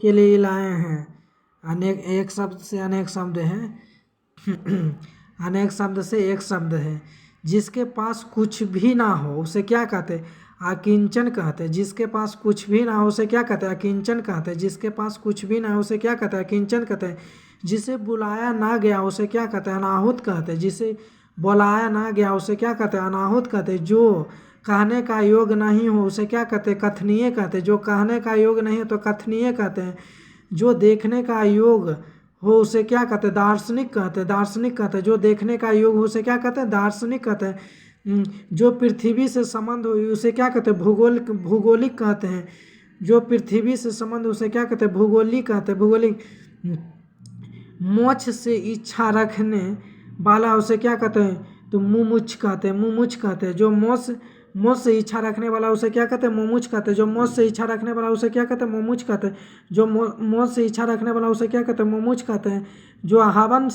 के लिए लाए हैं। अनेक, एक शब्द से अनेक शब्द हैं। अनेक शब्द से एक शब्द है। जिसके पास कुछ भी ना हो उसे क्या कहते हैं? अकिंचन कहते हैं। जिसके पास कुछ भी ना हो उसे क्या कहते हैं? अकिंचन कहते हैं। जिसके पास कुछ भी ना हो उसे क्या कहते हैं? अकिंचन कहते हैं। जिसे बुलाया ना गया उसे क्या कहते हैं? अनाहुत कहते हैं। जिसे बुलाया ना गया उसे क्या कहते हैं? अनाहुत कहते हैं। जो कहने का योग नहीं हो उसे क्या कहते हैं? कथनीय कहते हैं। जो कहने का योग नहीं है तो कथनीय कहते हैं। जो देखने का योग हो उसे क्या कहते हैं? दार्शनिक कहते हैं। दार्शनिक कहते हैं। जो देखने का योग हो उसे क्या कहते हैं? दार्शनिक कहते हैं। जो पृथ्वी से संबंध हो उसे क्या कहते हैं? भूगोलिक कहते हैं। जो पृथ्वी से संबंध उसे क्या कहते हैं? भूगोलिक कहते हैं। भूगोलिक। मोक्ष से इच्छा रखने वाला उसे क्या कहते हैं? तो मुमुक्ष कहते हैं। मुमुक्ष कहते हैं। जो मोक्ष से इच्छा रखने वाला उसे क्या कहते हैं? मुमुक्ष कहते हैं। जो मोक्ष से इच्छा रखने वाला उसे क्या कहते हैं? मुमुक्ष कहते हैं। जो मोक्ष से इच्छा रखने वाला उसे क्या कहते हैं? मुमुक्ष कहते हैं। जो हवन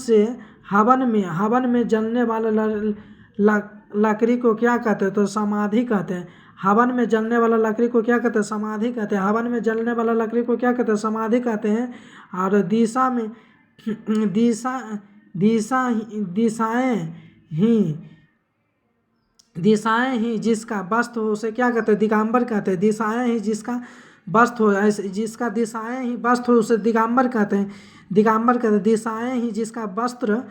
में जलने वाला लकड़ी को क्या कहते हैं? तो समाधि कहते हैं। हवन में जलने वाला लकड़ी को क्या कहते हैं? समाधि कहते हैं। हवन में जलने वाला लकड़ी को क्या कहते हैं? समाधि कहते हैं। और दिशाएं ही जिसका वस्त्र हो उसे क्या कहते हैं? दिगंबर कहते हैं। दिशाएं ही जिसका वस्त्र हो, ऐसे जिसका दिशाएं ही वस्त्र हो उसे दिगंबर कहते हैं। दिगंबर कहते हैं। दिशाएं ही जिसका वस्त्र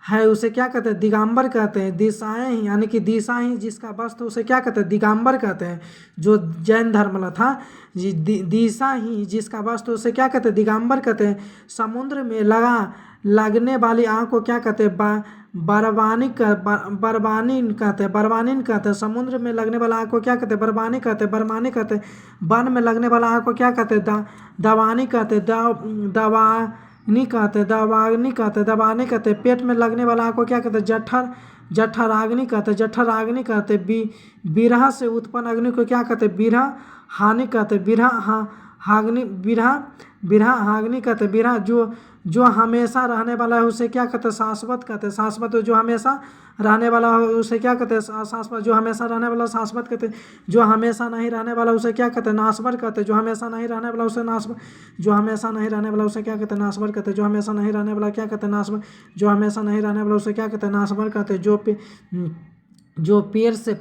है उसे क्या कहते हैं? दिगंबर कहते हैं। दिशाएं ही यानी कि दिशा ही जिसका वस्त्र उसे क्या कहते हैं? दिगंबर कहते हैं। जो जैन धर्म वाला था, दिशा ही जिसका वस्त्र उसे क्या कहते हैं? दिगंबर कहते हैं। समुद्र में लगने वाली आँख को क्या कहते हैं? बरबानिन कहते हैं। बरबानिन कहते हैं। समुद्र में लगने वाला आँख को क्या कहते हैं? बरबानी कहते हैं। बरबानी कहते हैं। वन में लगने वाला आँख को क्या कहते हैं? दवानी कहते हैं। दवानी कहते हैं। दवाग्नि कहते हैं। दवानी कहते हैं। पेट में लगने वाला आँख को क्या कहते हैं? जठराग्नि कहते हैं। जठराग्नि कहते हैं। बिरहा से उत्पन्न अग्नि को क्या कहते हैं? बिरहा हानि कहते हैं। बिरहा हाग्नि कहते हैं। बिरहा जो हमेशा रहने वाला है उसे क्या कहते हैं? शाश्वत कहते हैं। शाश्वत जो हमेशा रहने वाला हो उसे क्या कहते हैं? शाश्वत। जो हमेशा रहने वाला शाश्वत कहते हैं। जो हमेशा नहीं रहने वाला उसे क्या कहते हैं? नाशवर कहते हैं। जो हमेशा नहीं रहने वाला उसे नाशवर। जो हमेशा नहीं रहने वाला उसे क्या कहते हैं? नाशवर कहते हैं। जो हमेशा नहीं रहने वाला क्या कहते हैं? नाशवर। जो हमेशा नहीं रहने वाला उसे क्या कहते हैं? नाशवर कहते हैं। जो पेड़ से